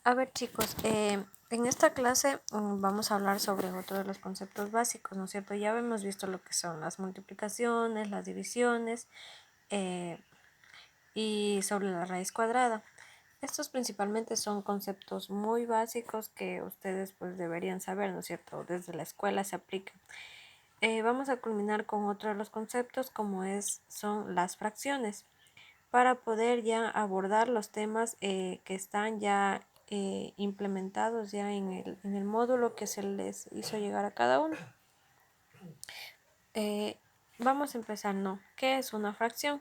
A ver chicos, en esta clase vamos a hablar sobre otro de los conceptos básicos, ¿no es cierto? Ya hemos visto lo que son las multiplicaciones, las divisiones y sobre la raíz cuadrada. Estos principalmente son conceptos muy básicos que ustedes pues deberían saber, ¿no es cierto? Desde la escuela se aplican. Vamos a culminar con otro de los conceptos como son las fracciones, para poder ya abordar los temas que están ya implementados ya en el módulo que se les hizo llegar a cada uno. Vamos a empezar, ¿no? ¿Qué es una fracción?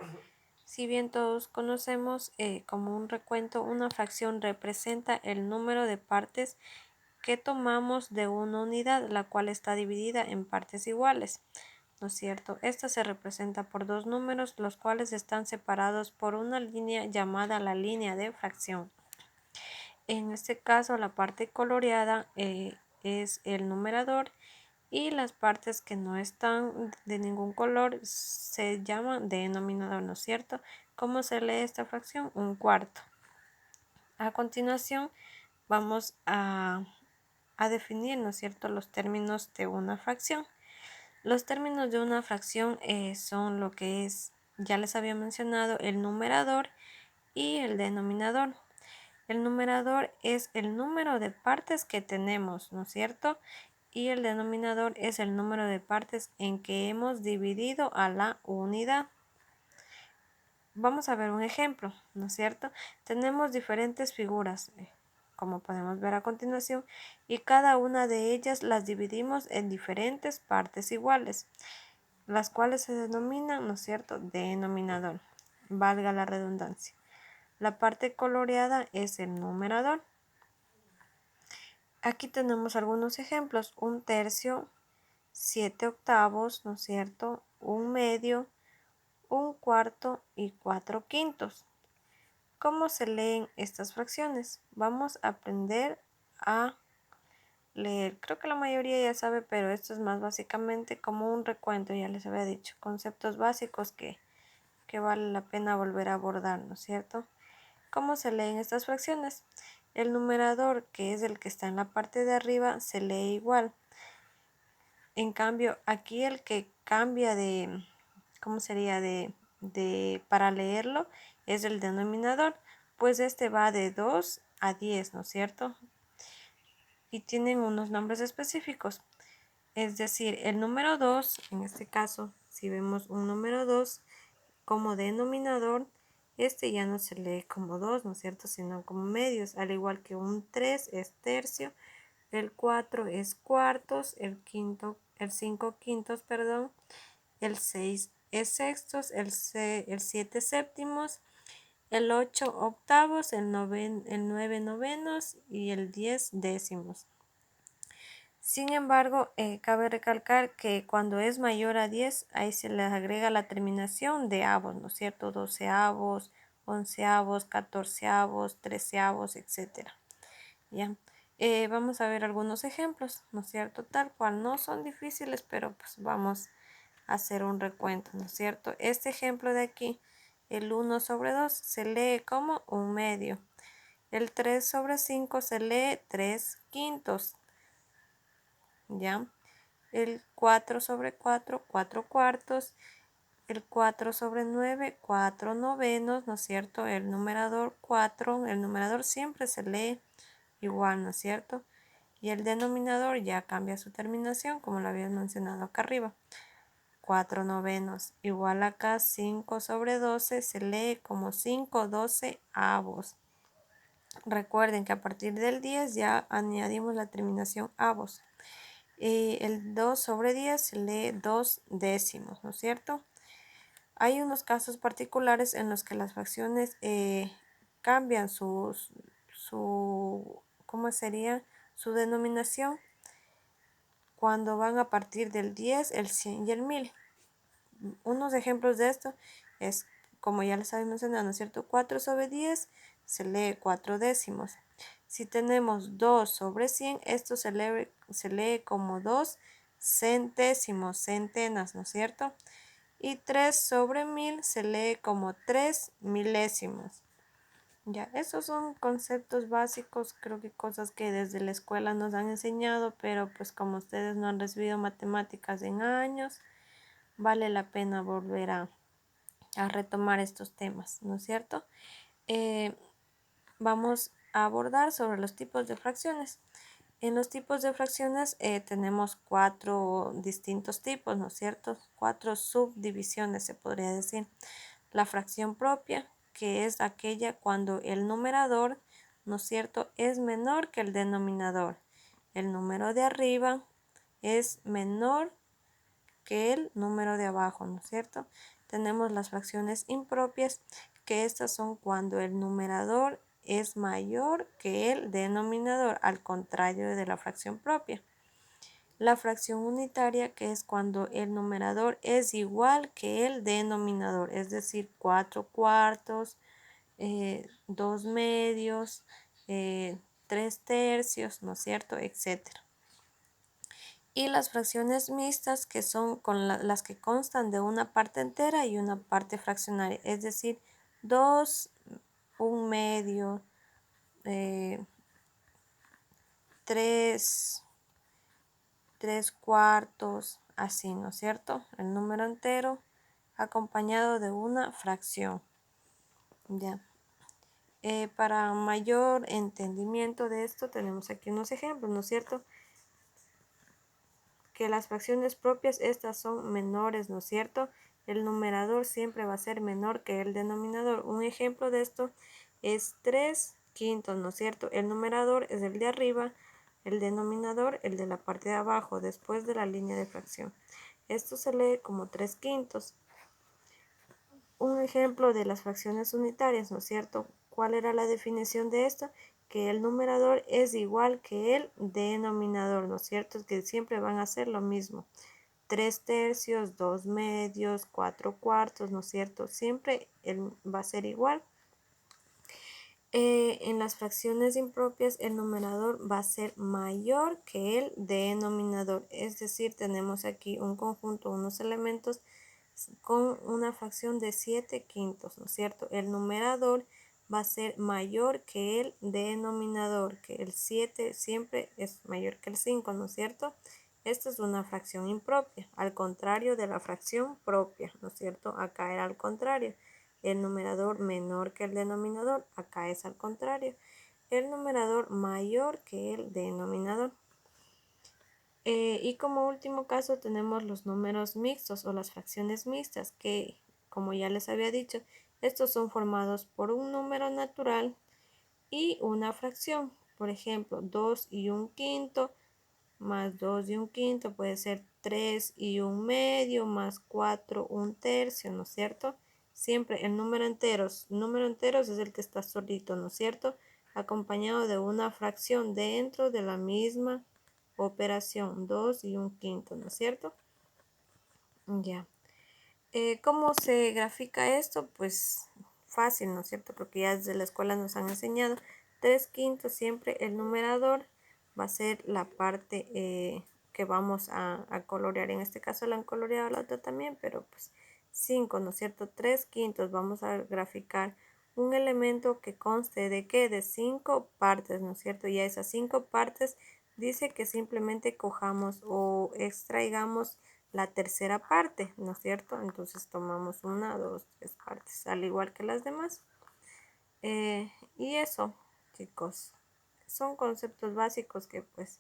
Si bien todos conocemos como un recuento, una fracción representa el número de partes que tomamos de una unidad, la cual está dividida en partes iguales, ¿no es cierto? Esta se representa por dos números, los cuales están separados por una línea llamada la línea de fracción. En este caso, la parte coloreada es el numerador y las partes que no están de ningún color se llaman denominador, ¿no es cierto? ¿Cómo se lee esta fracción? Un cuarto. A continuación, vamos a definir, ¿no es cierto?, los términos de una fracción. Los términos de una fracción son lo que es, ya les había mencionado, el numerador y el denominador. El numerador es el número de partes que tenemos, ¿no es cierto? Y el denominador es el número de partes en que hemos dividido a la unidad. Vamos a ver un ejemplo, ¿no es cierto? Tenemos diferentes figuras, como podemos ver a continuación, y cada una de ellas las dividimos en diferentes partes iguales, las cuales se denominan, ¿no es cierto?, denominador, valga la redundancia. La parte coloreada es el numerador. Aquí tenemos algunos ejemplos: un tercio, 7 octavos, ¿no es cierto?, un medio, un cuarto y 4 quintos. ¿Cómo se leen estas fracciones? Vamos a aprender a leer. Creo que la mayoría ya sabe, pero esto es más básicamente como un recuento, ya les había dicho, conceptos básicos que vale la pena volver a abordar, ¿no es cierto? ¿Cómo se leen estas fracciones? El numerador, que es el que está en la parte de arriba, se lee igual. En cambio, aquí el que cambia de, ¿cómo sería? Para leerlo es el denominador, pues este va de 2 a 10, ¿no es cierto? Y tienen unos nombres específicos. Es decir, el número 2, en este caso, si vemos un número 2 como denominador, este ya no se lee como 2, ¿no es cierto?, sino como medios, al igual que un 3 es tercio, el 4 es cuartos, el 5 quintos, perdón, el 6 es sextos, el 7 séptimos, el 8 octavos, el 9 novenos y el 10 décimos. Sin embargo, cabe recalcar que cuando es mayor a 10, ahí se les agrega la terminación de avos, ¿no es cierto? Doceavos, onceavos, catorceavos, treceavos, etc. ¿Ya? Vamos a ver algunos ejemplos, ¿no es cierto? Tal cual, no son difíciles, pero pues vamos a hacer un recuento, ¿no es cierto? Este ejemplo de aquí, el 1 sobre 2 se lee como un medio. El 3 sobre 5 se lee 3 quintos. ¿Ya? El 4 sobre 4, 4 cuartos. El 4 sobre 9, 4 novenos, ¿no es cierto? El numerador 4, el numerador siempre se lee igual, ¿no es cierto? Y el denominador ya cambia su terminación, como lo habías mencionado acá arriba. 4 novenos. Igual acá 5 sobre 12 se lee como 5 doceavos. Recuerden que a partir del 10 ya añadimos la terminación avos. El 2 sobre 10 se lee 2 décimos, ¿no es cierto? Hay unos casos particulares en los que las fracciones cambian ¿cómo sería? Su denominación cuando van a partir del 10, el 100 y el 1000. Unos ejemplos de esto es, como ya les había mencionado, ¿no es cierto? 4 sobre 10 se lee 4 décimos. Si tenemos 2 sobre 100, esto se lee como 2 centésimos, centenas, ¿no es cierto? Y 3 sobre 1000 se lee como 3 milésimos. Ya, esos son conceptos básicos, creo que cosas que desde la escuela nos han enseñado, pero pues como ustedes no han recibido matemáticas en años, vale la pena volver a retomar estos temas, ¿no es cierto? Eh, Vamos a abordar sobre los tipos de fracciones. En los tipos de fracciones tenemos 4 distintos tipos, ¿no es cierto? 4 subdivisiones se podría decir. La fracción propia, que es aquella cuando el numerador, ¿no es cierto?, es menor que el denominador. El número de arriba es menor que el número de abajo, ¿no es cierto? Tenemos las fracciones impropias, que estas son cuando el numerador es mayor que el denominador, al contrario de la fracción propia. La fracción unitaria, que es cuando el numerador es igual que el denominador, es decir, 4 cuartos, 2 medios, 3 tercios, ¿no es cierto?, etcétera. Y las fracciones mixtas, que son las que constan de una parte entera y una parte fraccionaria, es decir, 2, 1 medio, 3 cuartos, así, ¿no es cierto? El número entero acompañado de una fracción. Ya. Para mayor entendimiento de esto tenemos aquí unos ejemplos, ¿no es cierto? Que las fracciones propias, estas son menores, ¿no es cierto? El numerador siempre va a ser menor que el denominador. Un ejemplo de esto es 3 quintos, ¿no es cierto? El numerador es el de arriba, el denominador el de la parte de abajo, después de la línea de fracción. Esto se lee como 3 quintos. Un ejemplo de las fracciones unitarias, ¿no es cierto? ¿Cuál era la definición de esto? Que el numerador es igual que el denominador, ¿no es cierto? Es que siempre van a ser lo mismo. 3 tercios, 2 medios, 4 cuartos, ¿no es cierto? Siempre va a ser igual. En las fracciones impropias el numerador va a ser mayor que el denominador, es decir, tenemos aquí un conjunto, unos elementos con una fracción de 7 quintos, ¿no es cierto? El numerador va a ser mayor que el denominador, que el 7 siempre es mayor que el 5, ¿no es cierto? Esta es una fracción impropia, al contrario de la fracción propia, ¿no es cierto? Acá era al contrario. El numerador menor que el denominador, acá es al contrario. El numerador mayor que el denominador. Y como último caso tenemos los números mixtos o las fracciones mixtas, que como ya les había dicho, estos son formados por un número natural y una fracción. Por ejemplo, 2 y 1 quinto más 2 y 1 quinto puede ser 3 y 1 medio más 4 1 tercio, ¿no es cierto? Siempre el número enteros es el que está solito, ¿no es cierto? Acompañado de una fracción dentro de la misma operación, 2 y 1 quinto, ¿no es cierto? Ya. ¿Cómo se grafica esto? Pues fácil, ¿no es cierto? Porque ya desde la escuela nos han enseñado. 3 quintos siempre el numerador va a ser la parte que vamos a colorear. En este caso la han coloreado la otra también, pero pues 5, ¿no es cierto? 3 quintos vamos a graficar un elemento que conste de ¿qué? De 5 partes, ¿no es cierto? Y a esas 5 partes dice que simplemente cojamos o extraigamos la tercera parte, ¿no es cierto? Entonces tomamos 1, 2, 3 partes, al igual que las demás. Y eso, chicos, son conceptos básicos que pues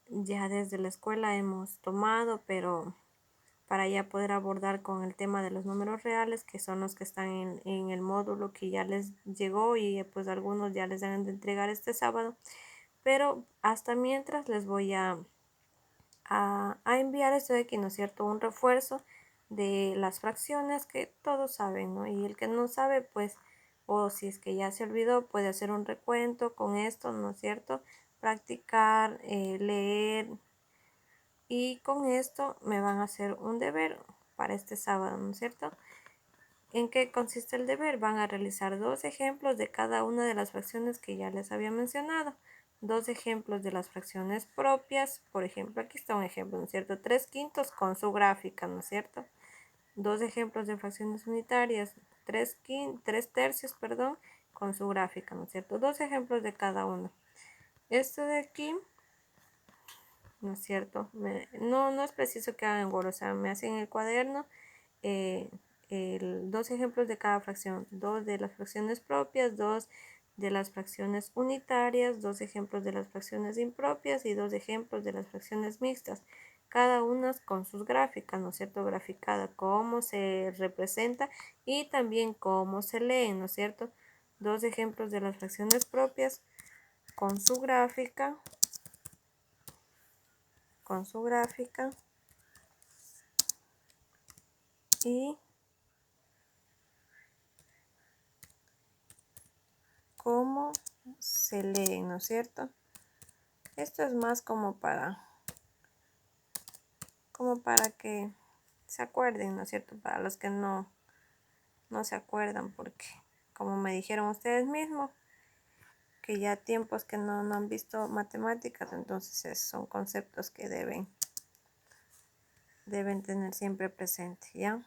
ya desde la escuela hemos tomado, pero para ya poder abordar con el tema de los números reales, que son los que están en el módulo que ya les llegó y pues algunos ya les deben de entregar este sábado. Pero hasta mientras les voy a enviar esto de aquí, ¿no es cierto? Un refuerzo de las fracciones que todos saben, ¿no? Y el que no sabe, pues, o si es que ya se olvidó, puede hacer un recuento con esto, ¿no es cierto? Practicar, leer, y con esto me van a hacer un deber para este sábado, ¿no es cierto? ¿En qué consiste el deber? Van a realizar 2 ejemplos de cada una de las fracciones que ya les había mencionado. 2 ejemplos de las fracciones propias. Por ejemplo, aquí está un ejemplo, ¿no es cierto? 3 quintos con su gráfica, ¿no es cierto? 2 ejemplos de fracciones unitarias. 3 tercios, perdón, con su gráfica, ¿no es cierto? Dos ejemplos de cada uno. Este de aquí, ¿no es cierto? No es preciso que hagan Word, o sea, me hacen el cuaderno dos ejemplos de cada fracción, dos de las fracciones propias, dos de las fracciones unitarias, dos ejemplos de las fracciones impropias y dos ejemplos de las fracciones mixtas, cada una con sus gráficas, ¿no es cierto? Graficada, cómo se representa y también cómo se leen, ¿no es cierto? Dos ejemplos de las fracciones propias con su gráfica, y cómo se leen, ¿no es cierto? Esto es más como para que se acuerden, ¿no es cierto? Para los que no se acuerdan, porque como me dijeron ustedes mismos, que ya tiempos que no han visto matemáticas, entonces son conceptos que deben tener siempre presente, ¿ya?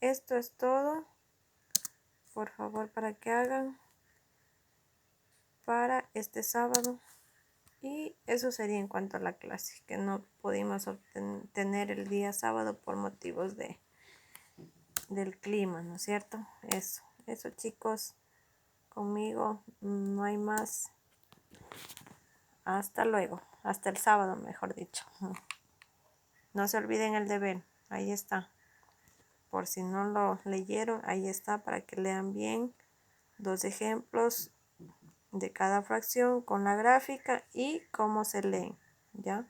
Esto es todo, por favor, para que hagan para este sábado. Y eso sería en cuanto a la clase, que no pudimos tener el día sábado por motivos del clima, ¿no es cierto? Eso chicos, conmigo no hay más. Hasta luego, hasta el sábado, mejor dicho. No se olviden el deber, ahí está. Por si no lo leyeron, ahí está para que lean bien. Dos ejemplos de cada fracción con la gráfica y cómo se leen, ¿ya?